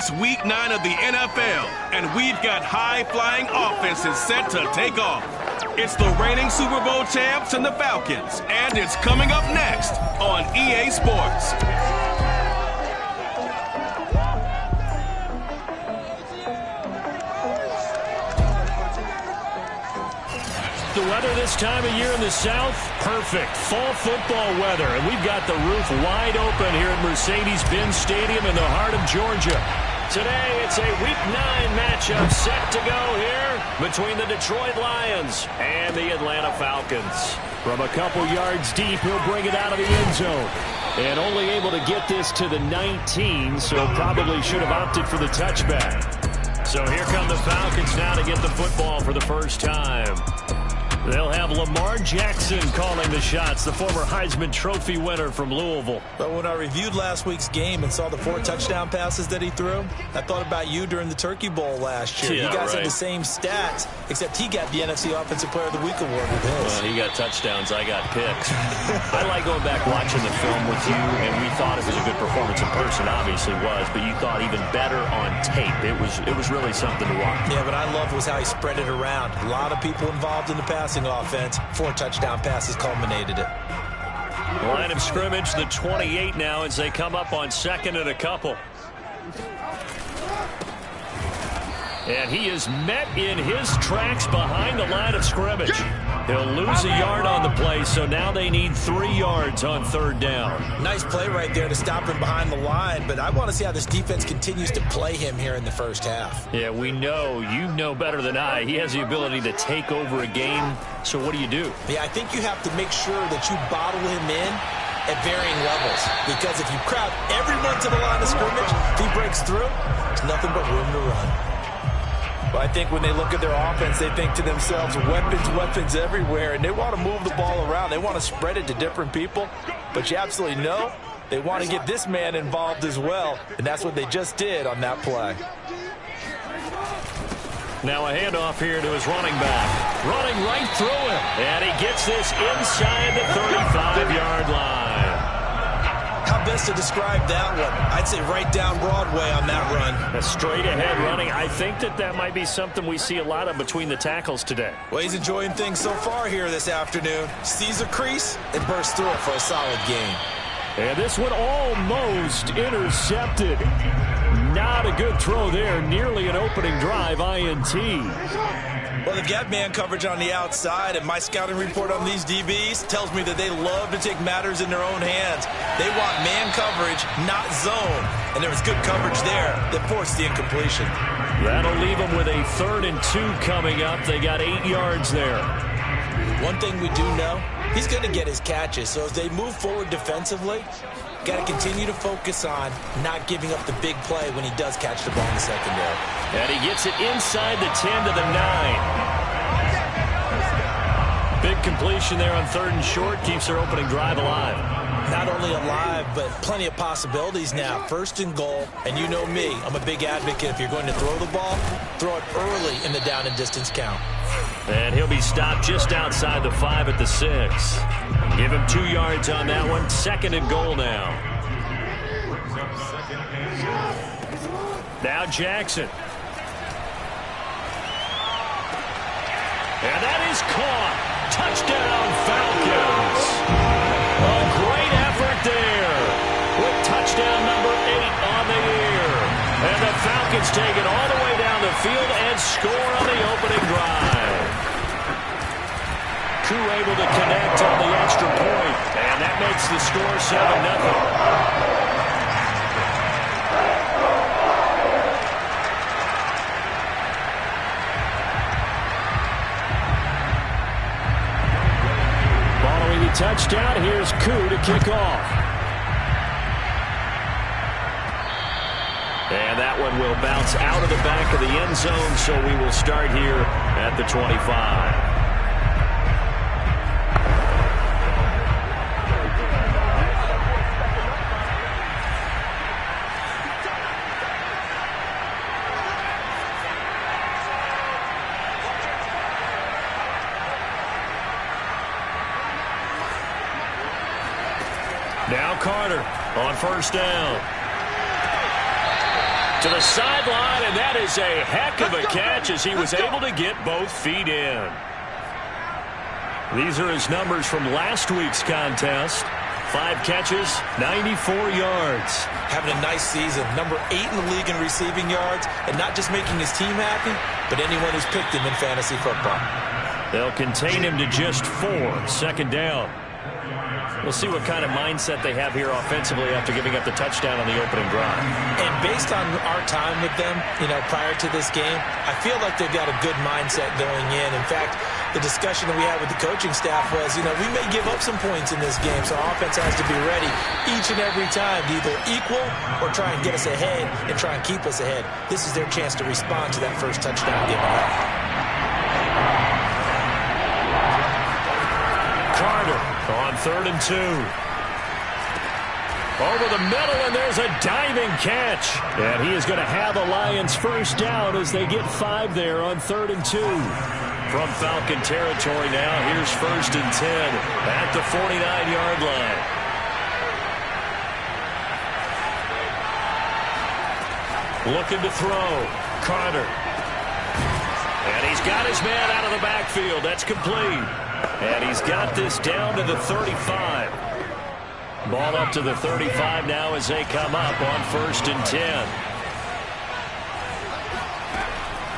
It's Week 9 of the NFL, and we've got high-flying offenses set to take off. It's the reigning Super Bowl champs and the Falcons, and it's coming up next on EA Sports. The weather this time of year in the South, perfect. Fall football weather, and we've got the roof wide open here at Mercedes-Benz Stadium in the heart of Georgia. Today, it's a Week 9 matchup set to go here between the Detroit Lions and the Atlanta Falcons. From a couple yards deep, he'll bring it out of the end zone. And only able to get this to the 19, so probably should have opted for the touchback. So here come the Falcons now to get the football for the first time. They'll have Lamar Jackson calling the shots, the former Heisman Trophy winner from Louisville. But when I reviewed last week's game and saw the 4 touchdown passes that he threw, I thought about you during the Turkey Bowl last year. Yeah, you guys right. had the same stats, except he got the NFC Offensive Player of the Week award with his. Well, he got touchdowns, I got picks. I like going back watching the film with you, and we thought it was a good performance in person, obviously was, but you thought even better on tape. It was really something to watch. Yeah, but I loved was how he spread it around. A lot of people involved in the passing offense. 4 touchdown passes culminated it. Line of scrimmage, the 28 now as they come up on second and a couple. And he is met in his tracks behind the line of scrimmage. He'll lose a yard on the play, so now they need 3 yards on third down. Nice play right there to stop him behind the line, but I want to see how this defense continues to play him here in the first half. Yeah, we know, you know better than I, he has the ability to take over a game, so what do you do? Yeah, I think you have to make sure that you bottle him in at varying levels, because if you crowd everyone to the line of scrimmage, if he breaks through, there's nothing but room to run. Well, I think when they look at their offense, they think to themselves, weapons everywhere, and they want to move the ball around. They want to spread it to different people, but you absolutely know they want to get this man involved as well, and that's what they just did on that play. Now a handoff here to his running back. Running right through him, and he gets this inside the 35-yard line. How best to describe that one? I'd say right down Broadway on that run. A straight-ahead running. I think that might be something we see a lot of between the tackles today. Well, he's enjoying things so far here this afternoon. Sees a crease and bursts through it for a solid gain. And this one almost intercepted. Not a good throw there. Nearly an opening drive, INT. Well, they've got man coverage on the outside, and my scouting report on these DBs tells me that they love to take matters in their own hands. They want man coverage, not zone. And there was good coverage there that forced the incompletion. That'll leave them with a 3rd and 2 coming up. They got 8 yards there. One thing we do know, he's going to get his catches. So as they move forward defensively, got to continue to focus on not giving up the big play when he does catch the ball in the secondary. And he gets it inside the 10 to the 9. Big completion there on 3rd and short. Keeps their opening drive alive. Not only alive, but plenty of possibilities now. 1st and goal, and you know me, I'm a big advocate. If you're going to throw the ball, throw it early in the down and distance count. And he'll be stopped just outside the 5 at the 6. Give him 2 yards on that one. 2nd and goal now. Now Jackson. And that is caught. Touchdown, Falcons. A great effort there with touchdown number 8 on the year. And the Falcons take it all the way down the field and score on the opening drive. Koo able to connect on the extra point, and that makes the score 7-0. Touchdown. Here's Koo to kick off. And that one will bounce out of the back of the end zone, so we will start here at the 25. Now Carter on 1st down. To the sideline, and that is a heck of a catch as he was able to get both feet in. These are his numbers from last week's contest. 5 catches, 94 yards. Having a nice season. Number 8 in the league in receiving yards. And not just making his team happy, but anyone who's picked him in fantasy football. They'll contain him to just 4. Second down. We'll see what kind of mindset they have here offensively after giving up the touchdown on the opening drive. And based on our time with them, prior to this game, I feel like they've got a good mindset going in. In fact, the discussion that we had with the coaching staff was, we may give up some points in this game, so our offense has to be ready each and every time to either equal or try and get us ahead and try and keep us ahead. This is their chance to respond to that first touchdown given up. Carter on 3rd and 2. Over the middle, and there's a diving catch. And he is going to have a Lions first down as they get 5 there on 3rd and 2. From Falcon territory now, here's 1st and 10 at the 49-yard line. Looking to throw. Carter. And he's got his man out of the backfield. That's complete. And he's got this down to the 35. Ball up to the 35 now as they come up on 1st and 10.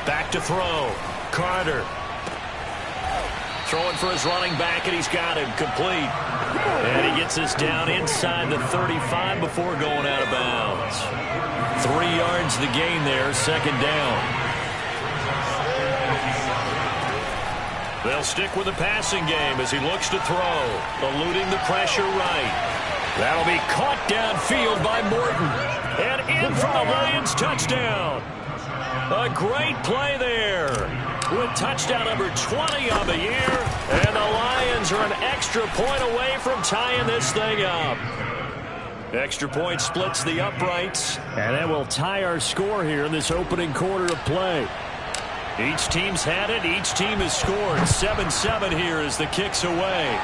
Back to throw. Carter. Throwing for his running back, and he's got him complete. And he gets this down inside the 35 before going out of bounds. 3 yards the gain there, second down. They'll stick with the passing game as he looks to throw, eluding the pressure right. That'll be caught downfield by Morton. And in for the Lions, touchdown. A great play there with touchdown number 20 on the year. And the Lions are an extra point away from tying this thing up. Extra point splits the uprights. And that will tie our score here in this opening quarter of play. Each team's had it. Each team has scored. 7-7 here as the kick's away.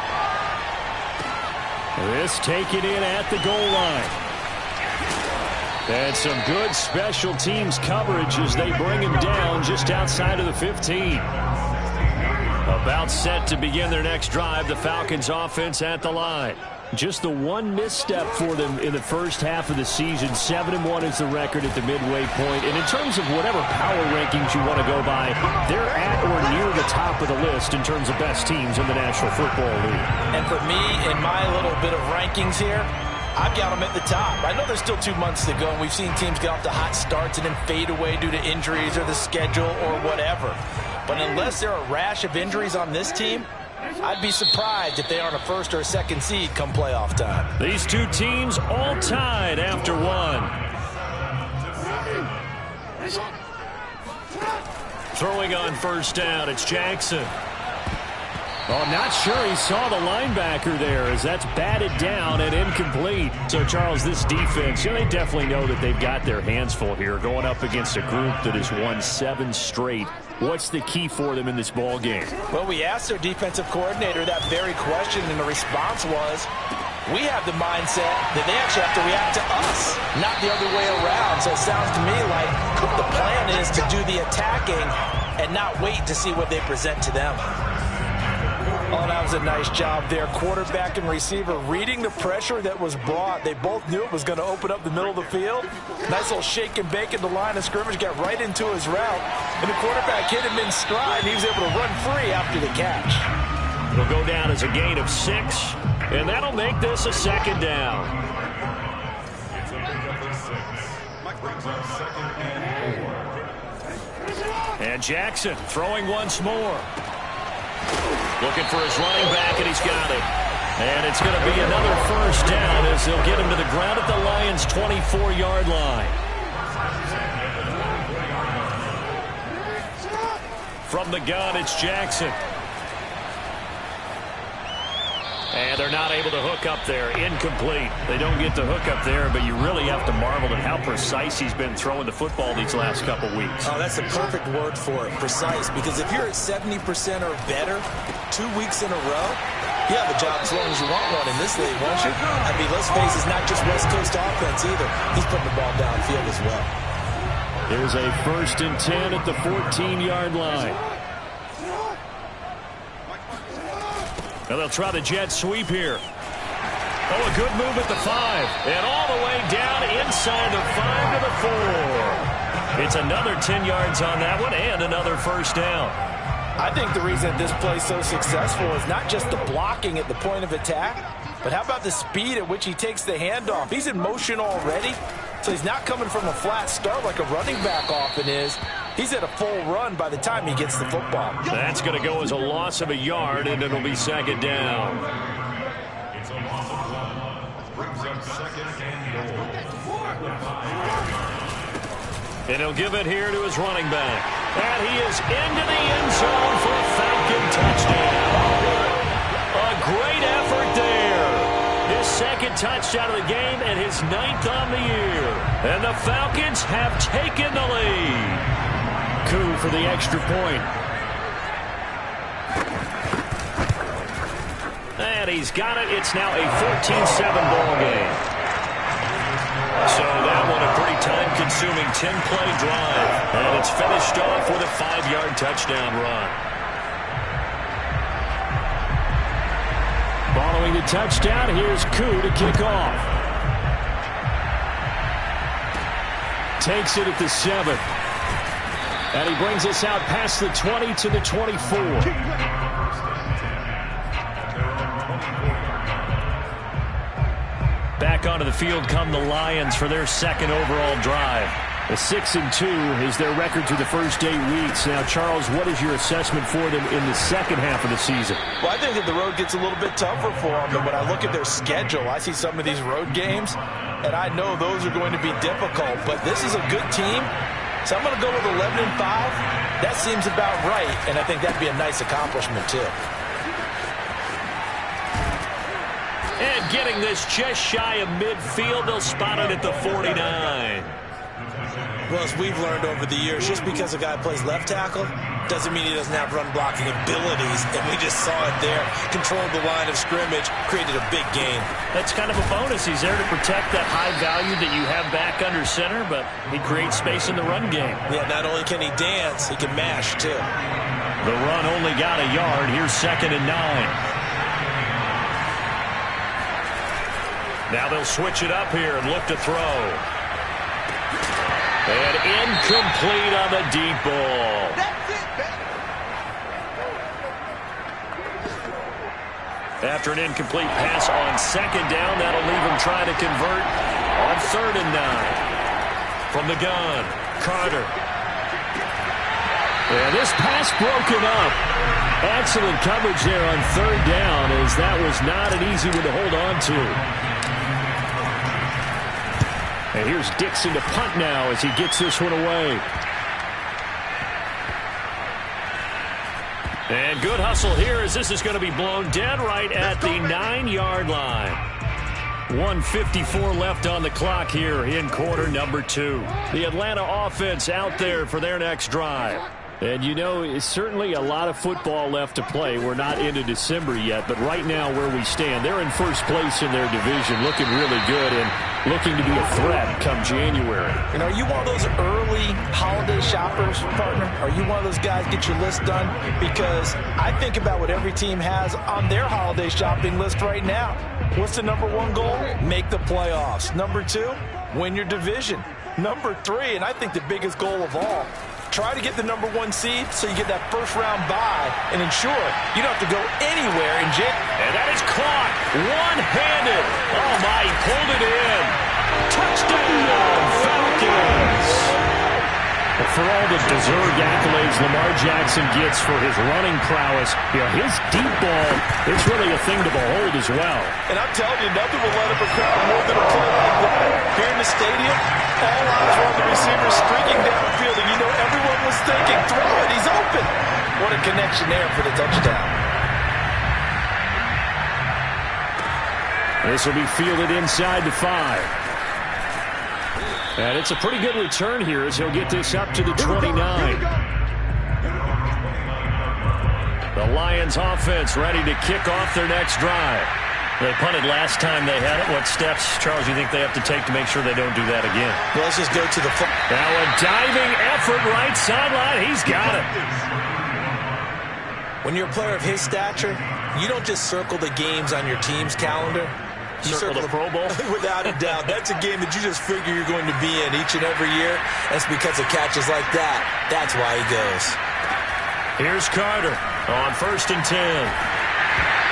This taken in at the goal line. And some good special teams coverage as they bring him down just outside of the 15. About set to begin their next drive. The Falcons offense at the line. Just the one misstep for them in the first half of the season. 7-1 is the record at the midway point. And in terms of whatever power rankings you want to go by, they're at or near the top of the list in terms of best teams in the National Football League. And for me, in my little bit of rankings here, I've got them at the top. I know there's still 2 months to go, and we've seen teams get off to hot starts and then fade away due to injuries or the schedule or whatever. But unless there are a rash of injuries on this team, I'd be surprised if they aren't a 1st or a 2nd seed come playoff time. These 2 teams all tied after 1. Throwing on 1st down, it's Jackson. Oh, I'm not sure he saw the linebacker there as that's batted down and incomplete. So, Charles, this defense, they definitely know that they've got their hands full here going up against a group that has won 7 straight. What's the key for them in this ball game? Well, we asked their defensive coordinator that very question, and the response was, we have the mindset that they actually have to react to us, not the other way around. So it sounds to me like the plan is to do the attacking and not wait to see what they present to them. Oh, that was a nice job there. Quarterback and receiver reading the pressure that was brought. They both knew it was going to open up the middle of the field. Nice little shake and bake at the line of scrimmage. Got right into his route. And the quarterback hit him in stride. He was able to run free after the catch. It'll go down as a gain of 6. And that'll make this a 2nd down. And Jackson throwing once more. Looking for his running back, and he's got it. And it's going to be another 1st down as they'll get him to the ground at the Lions' 24-yard line. From the gun, it's Jackson. And they're not able to hook up there. Incomplete. They don't get the hook up there, but you really have to marvel at how precise he's been throwing the football these last couple weeks. Oh, that's the perfect word for it, precise. Because if you're at 70% or better 2 weeks in a row, you have a job as long as you want one in this league, won't you? I mean, let's face it, it's not just West Coast offense either. He's putting the ball downfield as well. Here's a 1st and 10 at the 14-yard line. Now they'll try the jet sweep here. Oh, a good move at the 5. And all the way down inside the 5 to the 4. It's another 10 yards on that one and another 1st down. I think the reason this play is so successful is not just the blocking at the point of attack, but how about the speed at which he takes the handoff? He's in motion already, so he's not coming from a flat start like a running back often is. He's at a full run by the time he gets the football. That's going to go as a loss of a yard, and it'll be 2nd down. It's a loss of 1. Brings up 2nd and goal. And he'll give it here to his running back. And he is into the end zone for a Falcon touchdown. A great effort there. His 2nd touchdown of the game and his 9th on the year. And the Falcons have taken the lead. Coup for the extra point. And he's got it. It's now a 14-7 ball game. So that one a pretty time-consuming 10-play drive. And it's finished off with a 5-yard touchdown run. Following the touchdown, here's Koo to kick off. Takes it at the 7. And he brings us out past the 20 to the 24. Back onto the field come the Lions for their 2nd overall drive. A 6-2 is their record through the first 8 weeks. Now, Charles, what is your assessment for them in the second half of the season? Well, I think that the road gets a little bit tougher for them. But when I look at their schedule, I see some of these road games, and I know those are going to be difficult. But this is a good team, so I'm going to go with 11-5. That seems about right, and I think that'd be a nice accomplishment, too. And getting this just shy of midfield, they'll spot it at the 49. Well, as we've learned over the years, just because a guy plays left tackle doesn't mean he doesn't have run-blocking abilities, and we just saw it there. Controlled the line of scrimmage, created a big gain. That's kind of a bonus. He's there to protect that high value that you have back under center, but he creates space in the run game. Yeah, not only can he dance, he can mash, too. The run only got a yard. Here's 2nd and 9. Now they'll switch it up here and look to throw. And incomplete on the deep ball. After an incomplete pass on 2nd down, that'll leave him trying to convert on 3rd and 9. From the gun, Carter. And this pass broken up. Excellent coverage there on 3rd down, as that was not an easy one to hold on to. And here's Dixon to punt now as he gets this one away. And good hustle here as this is going to be blown dead right at the 9-yard line. 1:54 left on the clock here in quarter number 2. The Atlanta offense out there for their next drive. And, you know, it's certainly a lot of football left to play. We're not into December yet, but right now where we stand, they're in first place in their division, looking really good and looking to be a threat come January. And are you one of those early holiday shoppers, partner? Are you one of those guys get your list done? Because I think about what every team has on their holiday shopping list right now. What's the number 1 goal? Make the playoffs. Number 2, win your division. Number 3, and I think the biggest goal of all, try to get the number 1 seed so you get that first-round bye and ensure you don't have to go anywhere in January. And that is caught one-handed. Oh, my, he pulled it in. Touchdown, Falcons. For all the deserved accolades Lamar Jackson gets for his running prowess, you know, his deep ball, it's really a thing to behold as well. And I'm telling you, nothing will let up a crowd more than a play like that. Here in the stadium, all eyes were on the receiver streaking downfield, and you know everyone was thinking, throw it, he's open. What a connection there for the touchdown. This will be fielded inside the 5. And it's a pretty good return here as he'll get this up to the 29. The Lions offense ready to kick off their next drive. They punted last time they had it. What steps, Charles, you think they have to take to make sure they don't do that again? Well, let's just go to the... Now a diving effort right sideline. He's got it. When you're a player of his stature, you don't just circle the games on your team's calendar. You circle the Pro Bowl? Without a doubt. That's a game that you just figure you're going to be in each and every year. That's because of catches like that. That's why he goes. Here's Carter on 1st and 10.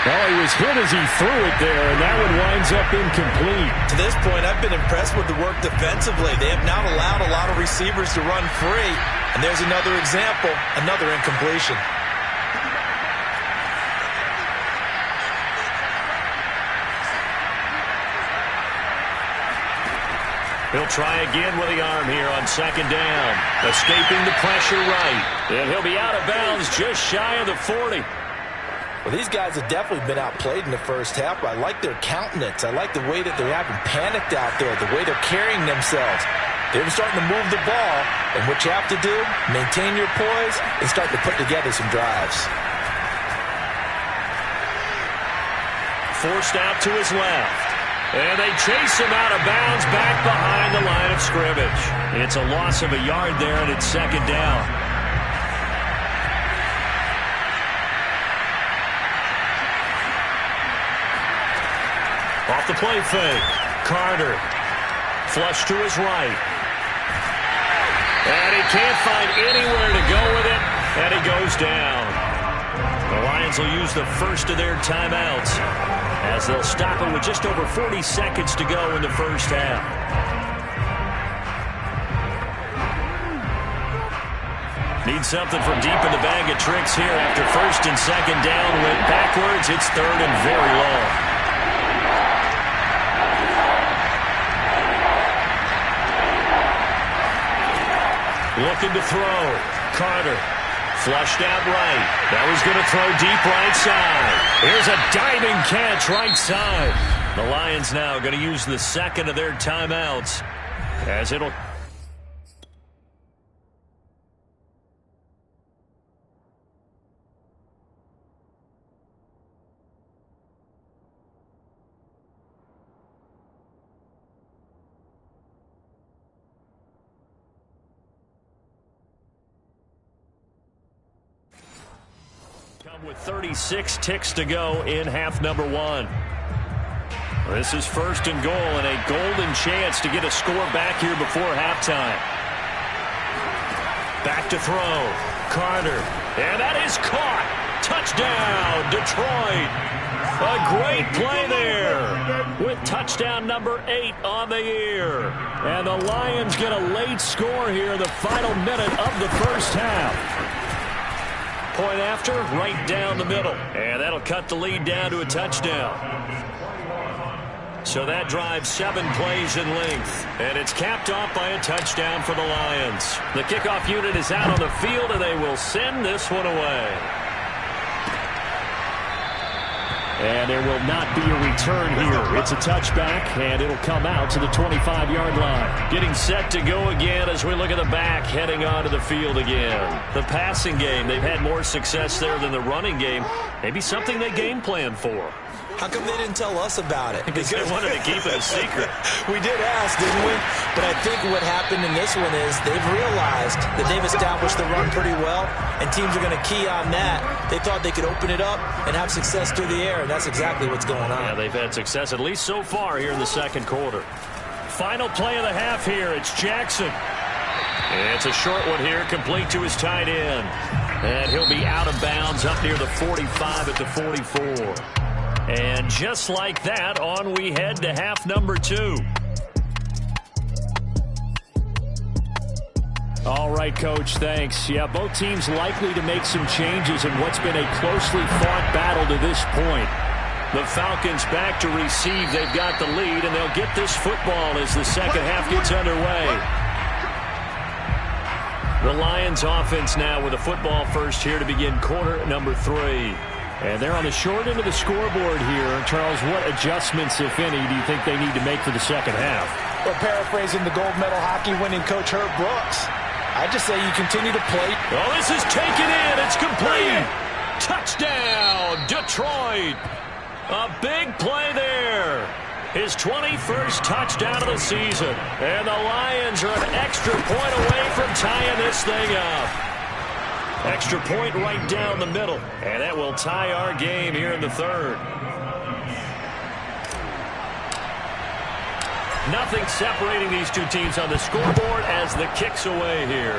Oh, he was hit as he threw it there, and that one winds up incomplete. To this point, I've been impressed with the work defensively. They have not allowed a lot of receivers to run free. And there's another example, another incompletion. He'll try again with the arm here on 2nd down. Escaping the pressure right. And he'll be out of bounds just shy of the 40. Well, these guys have definitely been outplayed in the first half, but I like their countenance. I like the way that they're having panicked out there, the way they're carrying themselves. They're starting to move the ball, and what you have to do, maintain your poise and start to put together some drives. Forced out to his left. And they chase him out of bounds back behind the line of scrimmage. It's a loss of a yard there, and it's 2nd down. Off the play fake. Carter. Flush to his right. And he can't find anywhere to go with it. And he goes down. The Lions will use the first of their timeouts as they'll stop it with just over 40 seconds to go in the first half. Need something from deep in the bag of tricks here after 1st and 2nd down. Went backwards. It's 3rd and very long. Looking to throw. Carter. Flushed out right. That was going to throw deep right side. Here's a diving catch right side. The Lions now going to use the 2nd of their timeouts as it'll... with 36 ticks to go in half number 1. This is 1st and goal and a golden chance to get a score back here before halftime. Back to throw. Carter. And that is caught. Touchdown, Detroit. A great play there with touchdown number 8 on the year. And the Lions get a late score here in the final minute of the first half. Point after, right down the middle. And that'll cut the lead down to a touchdown. So that drives 7 plays in length. And it's capped off by a touchdown for the Lions. The kickoff unit is out on the field, and they will send this one away. And there will not be a return here. It's a touchback, and it'll come out to the 25-yard line. Getting set to go again as we look at the back, heading onto the field again. The passing game, they've had more success there than the running game. Maybe something they game plan for. How come they didn't tell us about it? Because they wanted to keep it a secret. We did ask, didn't we? But I think what happened in this one is they've realized that they've established the run pretty well, and teams are going to key on that. They thought they could open it up and have success through the air, and that's exactly what's going on. Yeah, they've had success, at least so far, here in the second quarter. Final play of the half here. It's Jackson. It's a short one here, complete to his tight end. And he'll be out of bounds up near the 45 at the 44. And just like that, on we head to half number 2. All right, Coach, thanks. Yeah, both teams likely to make some changes in what's been a closely fought battle to this point. The Falcons back to receive. They've got the lead, and they'll get this football as the second half gets underway. The Lions offense now with a football first here to begin quarter number 3. And they're on the short end of the scoreboard here. Charles, what adjustments, if any, do you think they need to make for the second half? Well, paraphrasing the gold medal hockey winning coach Herb Brooks, I just say you continue to play. Oh, this is taken in. It's complete. Touchdown, Detroit. A big play there. His 21st touchdown of the season. And the Lions are an extra point away from tying this thing up. Extra point right down the middle. And that will tie our game here in the third. Nothing separating these two teams on the scoreboard as the kick's away here.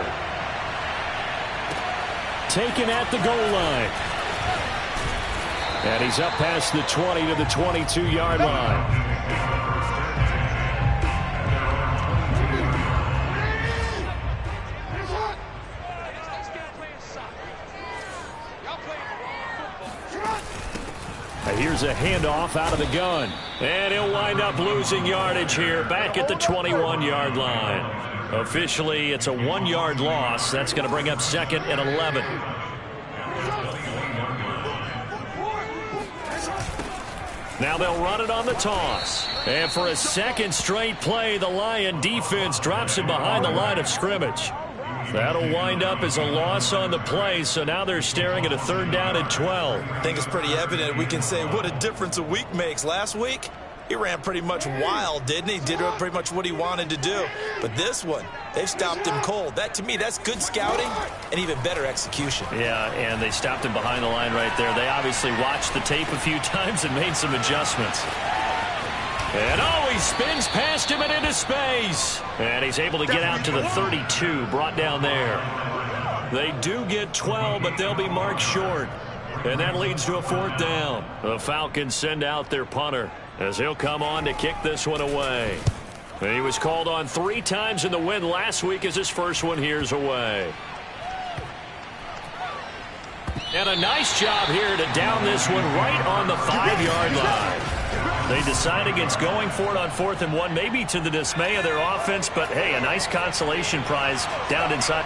Taken at the goal line. And he's up past the 20 to the 22-yard line. Here's a handoff out of the gun. And he'll wind up losing yardage here back at the 21-yard line. Officially, it's a 1-yard loss. That's going to bring up 2nd and 11. Now they'll run it on the toss. And for a second straight play, the Lion defense drops it behind the line of scrimmage. That'll wind up as a loss on the play, so now they're staring at a 3rd down and 12. I think it's pretty evident. We can say what a difference a week makes. Last week, he ran pretty much wild, didn't he? Did pretty much what he wanted to do. But this one, they've stopped him cold. That, to me, that's good scouting and even better execution. Yeah, and they stopped him behind the line right there. They obviously watched the tape a few times and made some adjustments. And he spins past him and into space. And he's able to get out to the 32, brought down there. They do get 12, but they'll be marked short. And that leads to a 4th down. The Falcons send out their punter as he'll come on to kick this one away. And he was called on 3 times in the win last week as his first one here's away. And a nice job here to down this one right on the 5-yard line. They decide against going for it on 4th and 1, maybe to the dismay of their offense, but hey, a nice consolation prize down inside.